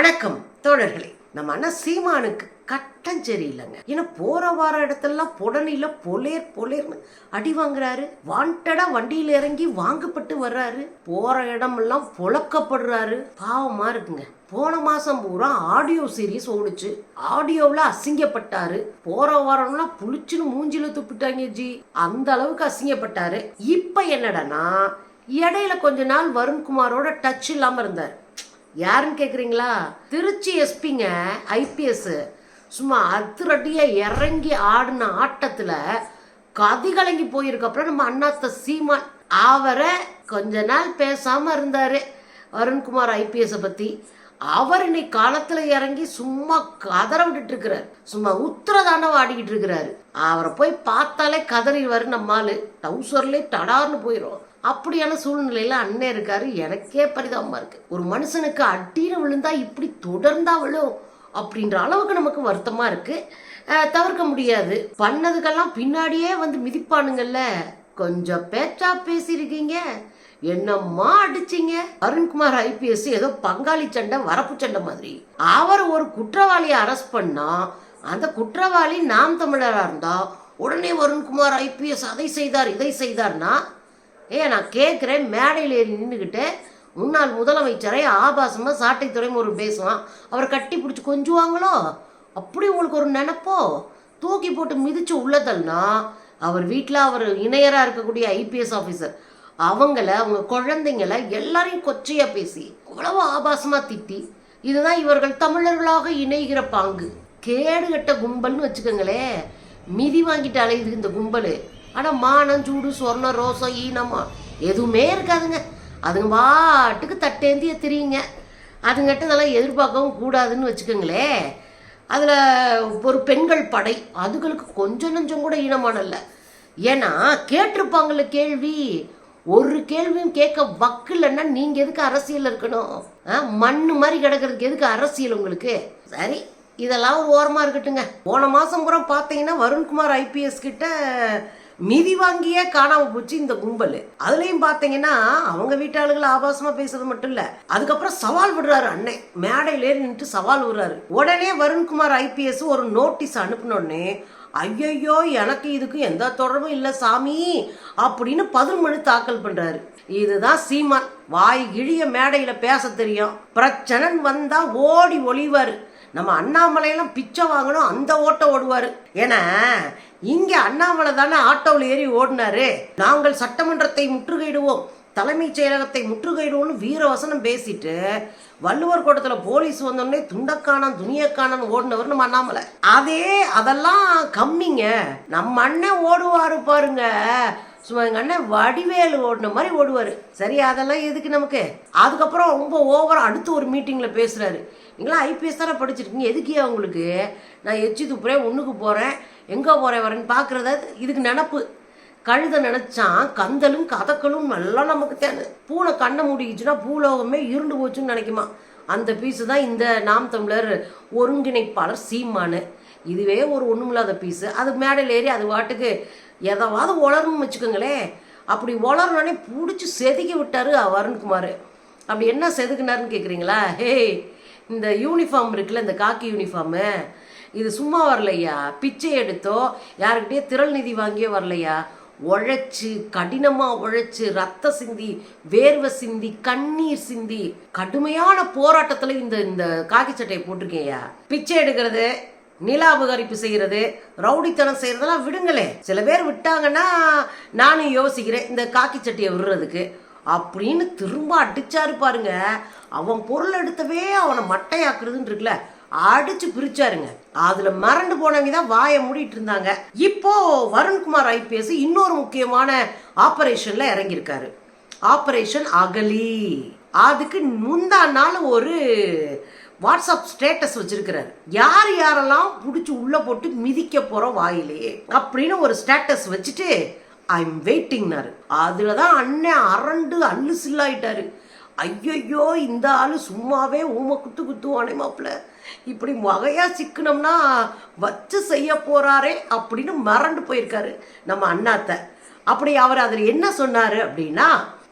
வணக்கம் தோழர்களே. நம்ம அண்ணா சீமானுக்கு கட்டம் சரியில்லைங்க. ஏன்னா போற வார இடத்துலாம் புடனில பொலேர்னு அடி வாங்குறாரு. வாண்டடா வண்டியில இறங்கி வாங்கப்பட்டு வர்றாரு. போற இடமெல்லாம் புழக்கப்படுறாரு. பாவமா இருக்குங்க. போன மாசம் பூரா ஆடியோ சீரீஸ் ஓடுச்சு. ஆடியோவில் அசிங்கப்பட்டாரு. போற வாரம்லாம் புளிச்சுன்னு மூஞ்சில துப்பிட்டாங்க ஜி. அந்த அளவுக்கு அசிங்கப்பட்டாரு. இப்ப என்னடனா இடையில கொஞ்ச நாள் வருண்குமாரோட டச் இல்லாம இருந்தார். யாருன்னு கேக்குறீங்களா? திருச்சி எஸ்பிங்க ஐபிஎஸ் சும்மா அதிரடியா இறங்கி ஆடின ஆட்டத்துல கதி கலங்கி போயிருக்க. அப்புறம் நம்ம அண்ணாத்த சீமான் அவரை கொஞ்ச நாள் பேசாம இருந்தாரு வருண்குமார் ஐபிஎஸ் பத்தி. அவர் இன்னைக்கு காலத்துல இறங்கி சும்மா கதற விட்டுட்டு இருக்கிறார். சும்மா உத்தரதானவ ஆடிக்கிட்டு இருக்கிறாரு. அவரை போய் பார்த்தாலே கதறிடுவாரு. நம்மாலு டவுசர்லேயே தடார்னு போயிடும். அப்படியான சூழ்நிலையில அண்ணன் இருக்காரு. எனக்கே பரிதாபமா இருக்கு. ஒரு மனுஷனுக்கு அடின்னு விழுந்தா இப்படி தொடர்ந்தா விழும் அப்படின்ற அளவுக்கு நமக்கு வருத்தமா இருக்கு. தவிர்க்க முடியாது. பண்ணதுக்கெல்லாம் பின்னாடியே வந்து மிதிப்பானுங்கல்ல. கொஞ்சம் பேச்சா பேசியிருக்கீங்க. என்னம்மா அடிச்சிங்க. அருண்குமார் ஐபிஎஸ் ஏதோ பங்காளி சண்டை வரப்பு சண்டை மாதிரி. அவர் ஒரு குற்றவாளியை அரெஸ்ட் பண்ணா அந்த குற்றவாளி நாம் தமிழரா இருந்தா உடனே வருண்குமார் ஐபிஎஸ் அதை செய்தார் இதை செய்தார்னா நான் கேட்குறேன். மேடையில் ஏறி நின்றுக்கிட்டு முன்னாள் முதலமைச்சரை ஆபாசமாக சாட்டை துறைமுறை பேசுவான். அவரை கட்டி பிடிச்சி கொஞ்சுவாங்களோ அப்படி உங்களுக்கு ஒரு நினைப்போ? தூக்கி போட்டு மிதிச்சு உள்ளதல்னா அவர் வீட்டில் அவர் இணையராக இருக்கக்கூடிய ஐபிஎஸ் ஆஃபீஸர் அவங்க குழந்தைங்களை எல்லாரையும் கொச்சையாக பேசி அவ்வளவு ஆபாசமாக திட்டி இதுதான் இவர்கள் தமிழர்களாக இணைகிற பாங்கு. கேடு கட்ட கும்பல்னு வச்சுக்கோங்களே. மிதி வாங்கிட்டு அலையுது இந்த கும்பல். ஆனால் மானம் சூடு சொர்ணம் ரோசம் ஈனமா எதுவுமே இருக்காதுங்க. அதுங்க பாட்டுக்கு தட்டேந்திய தெரியுங்க. அதுங்கிட்ட இதெல்லாம் எதிர்பார்க்கவும் கூடாதுன்னு வச்சுக்கோங்களே. அதில் ஒரு பெண்கள் படை அதுகளுக்கு கொஞ்சம் நஞ்சம் கூட ஈனமானல்ல. ஏன்னா கேட்டிருப்பாங்கல்ல கேள்வி. ஒரு கேள்வியும் கேட்க வக்கு இல்லைன்னா நீங்கள் எதுக்கு அரசியல் இருக்கணும்? மண்ணு மாதிரி கிடக்கிறதுக்கு எதுக்கு அரசியல் உங்களுக்கு? சரி, இதெல்லாம் ஒரு ஓரமாக இருக்கட்டுங்க. போன மாதம் கூட பார்த்தீங்கன்னா வருண்குமார் ஐபிஎஸ் கிட்ட மிதி வாங்கியே காணாம போச்சு இந்த கும்பல். அதுலயும் பாத்தீங்கன்னா அவங்க வீட்டாளுகளை ஆபாசமா பேசுறது மட்டும் இல்ல, அதுக்கப்புறம் சவால் விடுறாரு அண்ணன். மேடையில ஏறி நின்று சவால் விடுறாரு. உடனே வருண்குமார் ஐபிஎஸ் ஒரு நோட்டீஸ் அனுப்பினோடனே ஐயோ எனக்கு இதுக்கு எந்த தொடர்பும் இல்லை சாமி அப்படின்னு 10 மணி தாக்கல் பண்றாரு. இதுதான் சீமான். வாய் கிழிய மேடையில பேச தெரியும். பிரச்சனை வந்தா ஓடி ஒளிவாரு. நம்ம அண்ணாமலையெல்லாம் பிச்சை வாங்கணும் அந்த ஓட்ட ஓடுவாரு. ஏன்னா இங்க அண்ணாமலை தானே ஆட்டோவில் ஏறி ஓடினாரு. நாங்கள் சட்டமன்றத்தை முற்றுகையிடுவோம், தலைமைச் செயலகத்தை முற்றுகையிடுவோம்னு வீரவசனம் பேசிட்டு வள்ளுவர் கோட்டத்துல போலீஸ் வந்தோடனே துண்டக்கானன் துணியக்கானன் ஓடினவர் நம்ம அண்ணாமலை. அதெல்லாம் கம்மிங்க. நம்ம அண்ணன் ஓடுவாரு பாருங்க. சும்மா எங்க அண்ணன் வடிவேலு ஓடின மாதிரி ஓடுவாரு. சரி, அதெல்லாம் எதுக்கு நமக்கு? அதுக்கப்புறம் ரொம்ப ஓவரா அடுத்து ஒரு மீட்டிங்ல பேசுறாரு. நீங்களாம் ஐபிஎஸ் தானே படிச்சிருக்கீங்க, எதுக்கே உங்களுக்கு நான் எச்சி துப்புறேன் ஒண்ணுக்கு போறேன் எங்க போறேன் வரேன்னு பாக்குறத இதுக்கு நினப்பு. கழுத நினைச்சான் கந்தலும் கதக்களும் எல்லாம் நமக்கு தேவை. பூனை கண்ணை மூடிக்கிச்சுன்னா பூலோகமே இருண்டு போச்சுன்னு நினைக்குமா. அந்த பீஸு தான் இந்த நாம் தமிழர் ஒருங்கிணைப்பாளர் சீமானு. இதுவே ஒரு ஒண்ணுமில்லாத பீஸு. அது மேடையில் ஏறி அது வாட்டுக்கு எதாவது உளருன்னு வச்சுக்கோங்களேன். அப்படி உளர்னோடனே பிடிச்சி செதுக்கி விட்டாரு வருண்குமார். அப்படி என்ன செதுக்குனாருன்னு கேட்குறீங்களா? இந்த யூனிஃபார்ம் இருக்குல்ல, இந்த காக்கி யூனிஃபார்மு, இது சும்மா வரலையா. பிச்சை எடுத்தோ யாருக்கிட்டே திரள் நிதி வாங்கியோ வரலையா. உழைச்சு கடினமாக உழைச்சு ரத்த சிந்தி வேர்வை சிந்தி கண்ணீர் சிந்தி கடுமையான போராட்டத்தில் இந்த காக்கி சட்டையை போட்டிருக்கேயா. பிச்சை எடுக்கிறது, நிலாபகரிப்பு செய்யறது, ரவுடித்தனம் செய்யறதெல்லாம் விடுங்களே. சில பேர் விட்டாங்கன்னா நானும் யோசிக்கிறேன் இந்த காக்கி சட்டையை விடுறதுக்கு அப்படின்னு திரும்ப அடிச்சாரு பாருங்க. அவன் பொருள் எடுத்தவே அவனை மட்டையாக்குறதுன்னு இருக்குல்ல, அடிச்சு பிரிச்சாருங்க. அதுல மறந்து போனவங்க தான் வாயை மூடிட்டு இருந்தாங்க. இப்போ வருண்குமார் ஐபிஎஸ் இன்னொரு முக்கியமான ஆபரேஷன்ல இறங்கியிருக்காரு. ஆபரேஷன் அகலி. அதுக்கு முந்தா நாள் ஒரு வாட்ஸ்அப் ஸ்டேட்டஸ் வச்சிருக்கிறாரு. யாரெல்லாம் பிடிச்சி உள்ள போட்டு மிதிக்க போறோம் வாயிலே அப்படின்னு ஒரு ஸ்டேட்டஸ் வச்சுட்டு ஐம் வெயிட்டிங்னாரு. அதுலதான் அண்ணன் அரண்டு அல்லு சில்லாயிட்டாரு. ஐயோ இந்த ஆளு சும்மாவே ஊமை குத்துவானே மாப்பிள்ள, இப்படி வகையா சிக்கனம்னா வச்சு செய்ய போறாரே அப்படின்னு மறந்து போயிருக்காரு நம்ம அண்ணாத்த. அப்படி அவர் அதில் என்ன சொன்னாரு அப்படின்னா,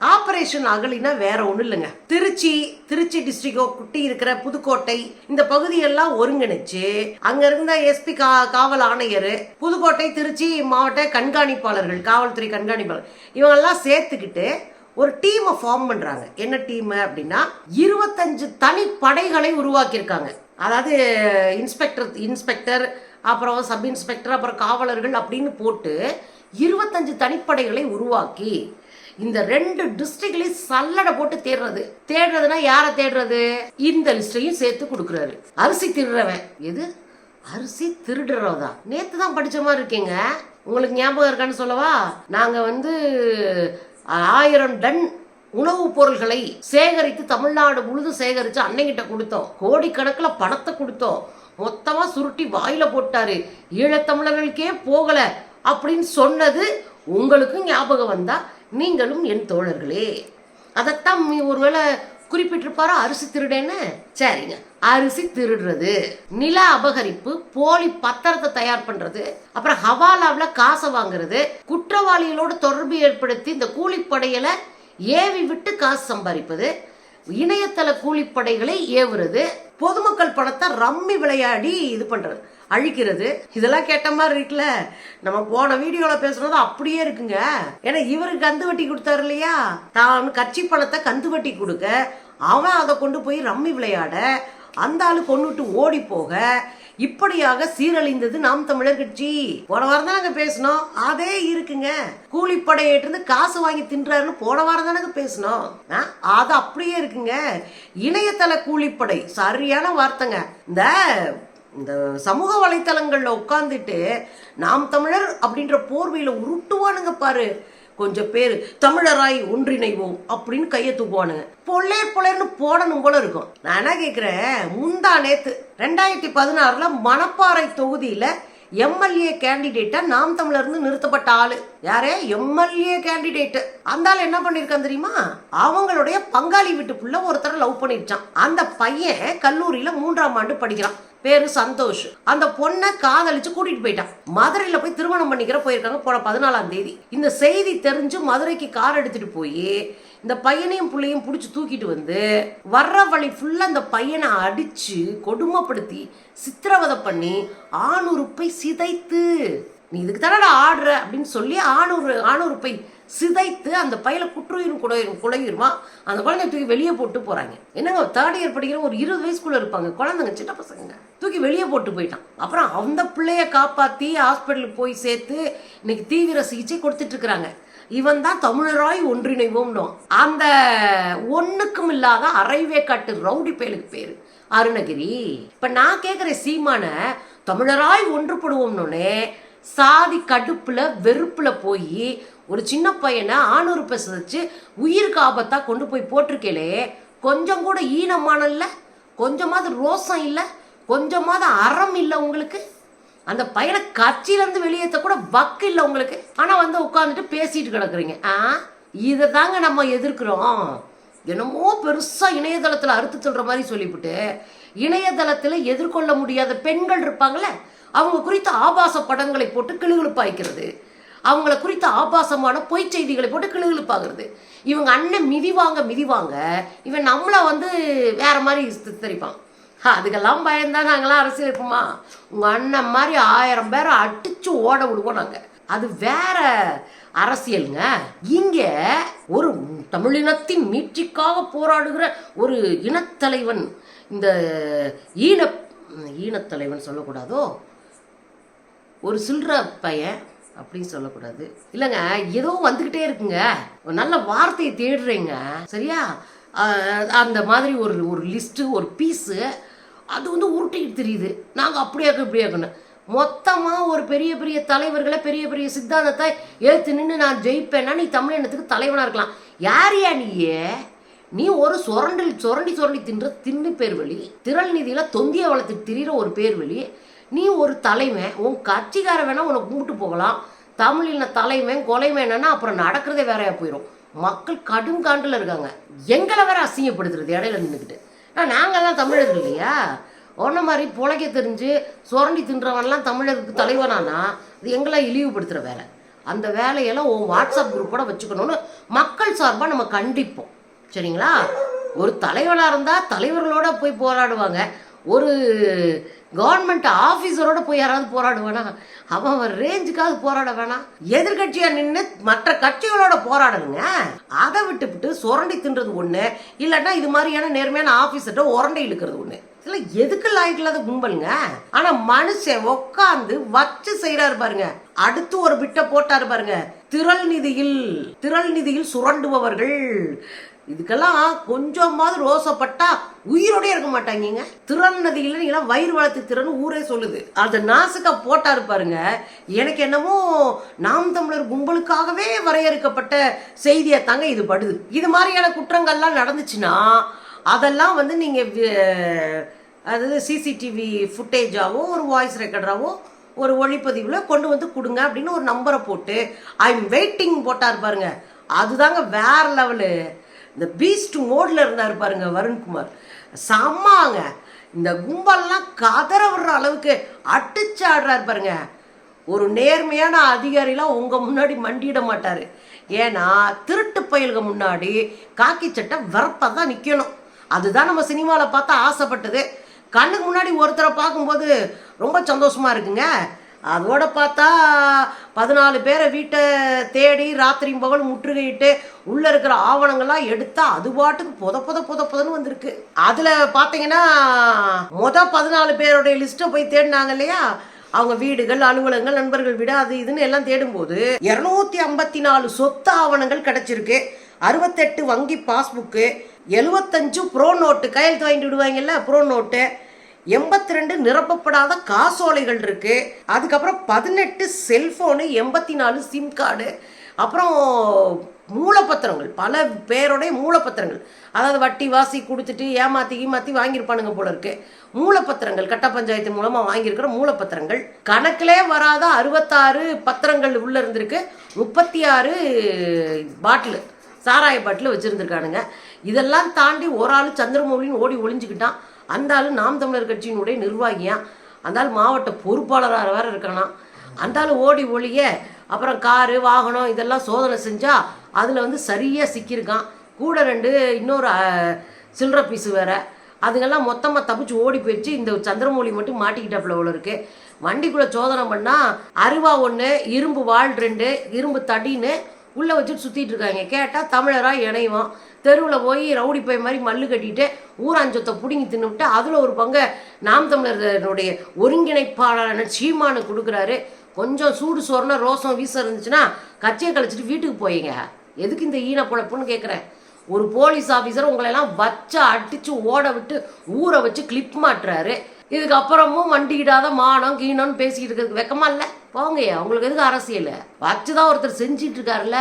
ஆபரேஷன் அகலினா வேற ஒண்ணும் இல்லைங்க. திருச்சி டிஸ்ட்ரிக்டோ குட்டி இருக்கிற புதுக்கோட்டை இந்த பகுதியெல்லாம் ஒருங்கிணைச்சு அங்க இருந்த எஸ்பி காவல் ஆணையர், புதுக்கோட்டை திருச்சி மாவட்ட கண்காணிப்பாளர்கள், காவல்துறை கண்காணிப்பாளர் இவங்கெல்லாம் சேர்த்துக்கிட்டு ஒரு டீமை ஃபார்ம் பண்றாங்க. என்ன டீம் அப்படின்னா 25 தனிப்படைகளை உருவாக்கியிருக்காங்க. அதாவது இன்ஸ்பெக்டர் அப்புறம் சப் இன்ஸ்பெக்டர் அப்புறம் காவலர்கள் அப்படின்னு போட்டு 25 தனிப்படைகளை உருவாக்கி இந்த 2 டிஸ்ட்ரிக்ட்லயும் சல்லடை போட்டு தேடுறதுனா யாரை தேடுறது? இந்த லிஸ்டையும் சேர்த்து கொடுக்குறாரு. அரிசி திருடுறவன் எது? அரிசி திருடுறவதான். நேத்து தான் படிச்ச மாதிரி இருக்கீங்க. உங்களுக்கு ஞாபகம் இருக்கான்னு சொல்லவா? நாங்க 1000 டன் உணவுப் பொருள்களை சேகரித்து தமிழ்நாடு முழுதும் சேகரித்து அன்னைகிட்ட கொடுத்தோம். கோடிக்கணக்கில் பணத்தை கொடுத்தோம். மொத்தமா சுருட்டி வாயில போட்டாரு. ஈழத்தமிழர்களுக்கே போகல அப்படின்னு சொன்னது உங்களுக்கு ஞாபகம் வந்தா நீங்களும் என் தோழர்களே. அதைத்தான் ஒருவேளை குறிப்பிட்டிருப்பாரோ அரிசி திருடேன்னு. சரிங்க, அரிசி திருடுறது, நில அபகரிப்பு, போலி பத்திரத்தை தயார் பண்றது, அப்புறம் ஹவாலாவில் காசை வாங்குறது, குற்றவாளிகளோடு தொடர்பு ஏற்படுத்தி இந்த கூலிப்படைகளை ஏவி விட்டு காசு சம்பாதிப்பது, இணையதள கூலிப்படைகளை ஏவுறது, பொதுமக்கள் பணத்தை ரம்மி விளையாடி இது பண்றது, அழிக்கிறது. இதெல்லாம் கேட்ட மாதிரி இருக்குல்ல. நம்ம போன வீடியோல பேசுறது அப்படியே இருக்குங்க. ஏன்னா இவருக்கு கந்து வட்டி கொடுத்தாரு இல்லையா, தான் கட்சி பணத்தை கந்து வட்டி கொடுக்க அவன் அதை கொண்டு போய் ரம்மி விளையாட அந்த ஆளு கொண்டுட்டு ஓடி போக இப்படியாக சீரழிந்தது நாம் தமிழர் கட்சி. போன வாரம் தான் நாங்க பேசணும். அதே இருக்குங்க. கூலிப்படையிட்டு இருந்து காசு வாங்கி தின்றாருன்னு போன வாரம் தானங்க பேசணும். அது அப்படியே இருக்குங்க. இணையதள கூலிப்படை சரியான வார்த்தைங்க. இந்த சமூக வலைத்தளங்கள்ல உட்கார்ந்துட்டு நாம் தமிழர் அப்படின்ற போர்வையில உருட்டுவானுங்க பாரு கொஞ்சம் பேரு. தமிழராய் ஒன்றிணைவோம் அப்படின்னு கையை தூக்குவானுங்க. பொல்லேர்னு போடணும் போல இருக்கும். நான் என்ன கேக்குறேன், முந்தா நேத்து 2016 மணப்பாறை தொகுதியில எம்எல்ஏ கேண்டிடேட்டா நாம் தமிழர் இருந்து நிறுத்தப்பட்ட ஆளு யாரே? MLA candidate. அந்த ஆள் என்ன பண்ணிருக்கான் தெரியுமா? அவங்களுடைய பங்காளி வீட்டு புள்ள ஒருத்தரை லவ் பண்ணிருச்சான். அந்த பையன் கல்லூரியில 3ஆம் ஆண்டு படிக்கிறான். பேரு சந்தோஷ். அந்த பொண்ணை காதலிச்சு கூட்டிட்டு போயிட்டான். மதுரையில போய் திருமணம் பண்ணிக்கிற போயிருக்காங்க போன 14ஆம் தேதி. இந்த செய்தி தெரிஞ்சு மதுரைக்கு கார் எடுத்துட்டு போய் இந்த பையனையும் பிள்ளையும் பிடிச்சி தூக்கிட்டு வந்து வர்ற வழி ஃபுல்லா அந்த பையனை அடிச்சு கொடுமைப்படுத்தி சித்திரவதை பண்ணி ஆணுறுப்பை சிதைத்து, நீ இதுக்கு தானே ஆடுற அப்படின்னு சொல்லி ஆணுறுப்பை சிதைத்து அந்த பையில குலையுமா அந்த குழந்தைய தூக்கி வெளியே போட்டு போறாங்க. என்னங்க 3rd இயர் படிக்கிற ஒரு 20 வயசுக்குள்ள இருப்பாங்க குழந்தைங்க, சின்ன பசங்க, தூக்கி வெளியே போட்டு போயிட்டான். அப்புறம் அந்த பிள்ளைய காப்பாத்தி ஹாஸ்பிட்டலுக்கு போய் சேர்த்து இன்னைக்கு தீவிர சிகிச்சை கொடுத்துட்டு இருக்கிறாங்க. இவன் தான் தமிழராய் ஒன்றிணைவோம். அந்த ஒண்ணுக்கும் இல்லாத அரைவேக்காட்டு ரவுடி பயலுக்கு பேரு அருணகிரி. இப்ப நான் கேக்குறேன், சீமான தமிழராய் ஒன்றுபடுவோம்னு சாதி கடுப்புல வெறுப்புல போய் ஒரு சின்ன பையனை ஆணுறுப்பை சிதைச்சு உயிருக்கு ஆபத்தா கொண்டு போய் போட்டிருக்கேளே, கொஞ்சம் கூட ஈனமான இல்ல, கொஞ்சமாவது ரோசம் இல்ல, கொஞ்சமாவது அறம் இல்ல உங்களுக்கு? அந்த பையனை கட்சியில இருந்து வெளியேற்ற கூட வக்கு இல்லை உங்களுக்கு. ஆனா உட்காந்துட்டு பேசிட்டு கிடக்குறீங்க. இதை தாங்க நம்ம எதிர்க்கிறோம். என்னமோ பெருசா இணையதளத்துல அறுத்து சொல்ற மாதிரி சொல்லிவிட்டு இணையதளத்துல எதிர்கொள்ள முடியாத பெண்கள் இருப்பாங்களே, அவங்க குறித்த ஆபாச படங்களை போட்டு கிளுகிழுப்பாய்க்கிறது, அவங்கள குறித்த ஆபாசமான பொய் செய்திகளை போட்டு கிளுகிழுப்பாகிறது. இவங்க அண்ணன் மிதிவாங்க இவன் நம்மளை வேற மாதிரி சித்தரிப்பான். அதுக்கெல்லாம் பயந்தா நாங்களாம் அரசியல் இருப்போமா? உங்க அண்ணன் மாதிரி 1000 பேரை அடிச்சு ஓட விடுவோம் நாங்க. அது வேற அரசியலுங்க. இங்க ஒரு தமிழினத்தின் மீட்சிக்காக போராடுகிற ஒரு இனத்தலைவன், இந்த ஈனத்தலைவன் சொல்லக்கூடாதோ, ஒரு சில்ற பையன் அப்படின்னு சொல்லக்கூடாது இல்லைங்க. ஏதோ வந்துகிட்டே இருக்குங்க, ஒரு நல்ல வார்த்தையை தேடுறீங்க சரியா? அந்த மாதிரி ஒரு லிஸ்ட்டு, ஒரு பீஸு அது உருட்டிக்கிட்டு தெரியுது. நாங்கள் அப்படியாக்க இப்படியாக்கணும் மொத்தமாக ஒரு பெரிய பெரிய தலைவர்களை பெரிய பெரிய சித்தாந்தத்தை ஏற்று நின்று நான் ஜெயிப்பேன்னா நீ தமிழினத்துக்கு தலைவனாக இருக்கலாம். யாரையா நீ ஒரு சுரண்டி தின்னு பேர் வழி, திரள் நிதியில் தொந்தியை வளர்த்துட்டு திரிகிற ஒரு பேர் வழி. நீ ஒரு தலைவன், உன் கட்சிக்கார வேணா உன்னை கும்பிட்டு போகலாம். தமிழின தலைவன் கொலைவனா அப்புறம் நடக்கிறதே வேறையா போயிடும். மக்கள் கடும் காண்டில் இருக்காங்க. எங்களை வேற அசிங்கப்படுத்துறது இடையில நின்றுக்கிட்டு. நாங்கள்லாம் தமிழர்கள் இல்லையா? ஒன்ன மாதிரி புழைக்க தெரிஞ்சு சுரண்டி தின்றவன்லாம் தமிழருக்கு தலைவனானா அது எங்களை இழிவுபடுத்துகிற வேலை. அந்த வேலையெல்லாம் உன் வாட்ஸ்அப் குரூப்போட வச்சுக்கணும்னு மக்கள் சார்பாக நம்ம கண்டிப்போம். சரிங்களா? ஒரு தலைவனாக இருந்தால் தலைவர்களோட போய் போராடுவாங்க. ஒரு கவர்மெண்ட் ஆஃபீஸரோட போய் யாராவது போராடுவானா? அவன் ரேஞ்சுக்காவது போராட வேணாம். எதிர்கட்சியாக நின்று மற்ற கட்சிகளோட போராடணுங்க. அதை விட்டுவிட்டு சுரண்டி தின்றது ஒன்று, இல்லைன்னா இது மாதிரியான நேர்மையான ஆஃபீஸர்கிட்ட உரண்டை இழுக்கிறது ஒன்று. இதில் எதுக்கு லாய்க்கில்லாத கும்பலுங்க. ஆனால் மனுஷன் உட்காந்து வச்சு செய்கிறாரு பாருங்க. அடுத்து ஒரு பிட்டை போட்டாரு பாருங்க, திரள் நிதியில் சுரண்டுபவர்கள். இதுக்கெல்லாம் கொஞ்சமாவது ரோசப்பட்டா உயிரோட இருக்க மாட்டாங்க. திறன் நதியில் நீங்க வயிறு வளர்த்து திறன் ஊரே சொல்லுது. அதை நாசுக்கா போட்டாரு பாருங்க. எனக்கு என்னமோ நாம் தமிழர் கும்பலுக்காகவே வரையறுக்கப்பட்ட செய்தியை தாங்க இது படுது. இது மாதிரியான குற்றங்கள்லாம் நடந்துச்சுன்னா அதெல்லாம் நீங்க அதாவது சிசிடிவி ஃபுட்டேஜாவோ ஒரு வாய்ஸ் ரெக்கார்டராவோ ஒரு ஒளிப்பதிவில் கொண்டு கொடுங்க அப்படின்னு ஒரு நம்பரை போட்டு ஐம் வெயிட்டிங் போட்டார் பாருங்க. அதுதாங்க வேற லெவலு. இந்த பீஸ்ட் மோட்ல இருந்தார் பாருங்க வருண்குமார், செம்மாங்க. இந்த கும்பல்லாம் கதற விடுற அளவுக்கு அடிச்சு ஆடுறாரு பாருங்க. ஒரு நேர்மையான அதிகாரிலாம் உங்க முன்னாடி மண்டியிட மாட்டாரு. ஏன்னா திருட்டு பயலுக்கு முன்னாடி காக்கி சட்டை வரப்பதான் நிக்கணும். அதுதான் நம்ம சினிமாவில் பார்த்தா ஆசைப்பட்டது. கண்ணுக்கு முன்னாடி ஒருத்தரை பார்க்கும்போது ரொம்ப சந்தோஷமா இருக்குங்க. அதோட பார்த்தா 14 பேரை வீட்டை தேடி ராத்திரி பகல் முற்றுகையிட்டு உள்ள இருக்கிற ஆவணங்கள்லாம் எடுத்தா அது பாட்டுக்கு புதன்னு வந்திருக்கு. அதுல பாத்தீங்கன்னா 14 பேருடைய லிஸ்ட்டை போய் தேடினாங்க இல்லையா, அவங்க வீடுகள், அலுவலகங்கள், நண்பர்கள் வீடு, அது இதுன்னு எல்லாம் தேடும்போது 254 சொத்து ஆவணங்கள் கிடைச்சிருக்கு. 68 வங்கி பாஸ்புக்கு, 75 ப்ரோ நோட்டு, கையெழுத்து வாங்கிட்டு விடுவாங்கல்ல ப்ரோ நோட்டு, 82 நிரப்பப்படாத காசோலைகள் இருக்கு. அதுக்கப்புறம் 18 செல்போனு, 84 சிம் கார்டு, அப்புறம் மூலப்பத்திரங்கள், பல பேருடைய மூலப்பத்திரங்கள், அதாவது வட்டி வாசி கொடுத்துட்டு ஏமாத்தி வாங்கியிருப்பானுங்க போல இருக்கு. மூலப்பத்திரங்கள் கட்ட பஞ்சாயத்து மூலமா வாங்கியிருக்கிற மூலப்பத்திரங்கள், கணக்கிலே வராத 66 பத்திரங்கள் உள்ள இருந்திருக்கு. 36 பாட்டில், சாராய பாட்டில் வச்சிருந்துருக்கானுங்க. இதெல்லாம் தாண்டி ஒரு ஆள் சந்திரமௌலின்னு ஓடி ஒளிஞ்சுக்கிட்டான். அந்த ஆள் நாம் தமிழர் கட்சியினுடைய நிர்வாகியா, அந்த ஆள் மாவட்ட பொறுப்பாளராக வேற இருக்கானா. அந்த ஆள் ஓடி ஒளிய அப்புறம் காரு வாகனம் இதெல்லாம் சோதனை செஞ்சா அதில் சரியாக சிக்கியிருக்கான். கூட 2 இன்னொரு சில்லற பீஸு வேற. அதுங்கெல்லாம் மொத்தமாக தப்பிச்சு ஓடி போயிடுச்சு. இந்த சந்திரமௌலி மட்டும் மாட்டிக்கிட்டாப்புல போல இருக்கு. வண்டிக்குள்ளே சோதனை பண்ணால் அருவா 1, இரும்பு வாள் 2, இரும்பு தடின்னு உள்ளே வச்சுட்டு சுற்றிட்டு இருக்காங்க. கேட்டால் தமிழராக இணைவோம். தெருவில் போய் ரவுடி பை மாதிரி மல்லு கட்டிட்டு ஊராஞ்சத்தை பிடுங்கி தின்னுவிட்டு அதில் ஒரு பங்கை நாம் தமிழர்களுடைய ஒருங்கிணைப்பாளரான சீமானு கொடுக்குறாரு. கொஞ்சம் சூடு சோறுனா ரோசம் வீச இருந்துச்சுன்னா கட்சியை கழிச்சிட்டு வீட்டுக்கு போயிங்க. எதுக்கு இந்த ஈன பொழப்புன்னு கேட்குறேன். ஒரு போலீஸ் ஆஃபீஸர் உங்களெல்லாம் வச்சு அடித்து ஓட விட்டு ஊரை வச்சு கிளிப் மாட்டுறாரு. இதுக்கப்புறமும் வண்டிக்கிடாத மானம் கீனம்னு பேசிக்கிட்டு இருக்கிறதுக்கு வெக்கமா இல்லை? போங்கய்யா, உங்களுக்கு எதுக்கு அரசியல்? வச்சுதான் ஒருத்தர் செஞ்சிட்டு இருக்காருல்ல.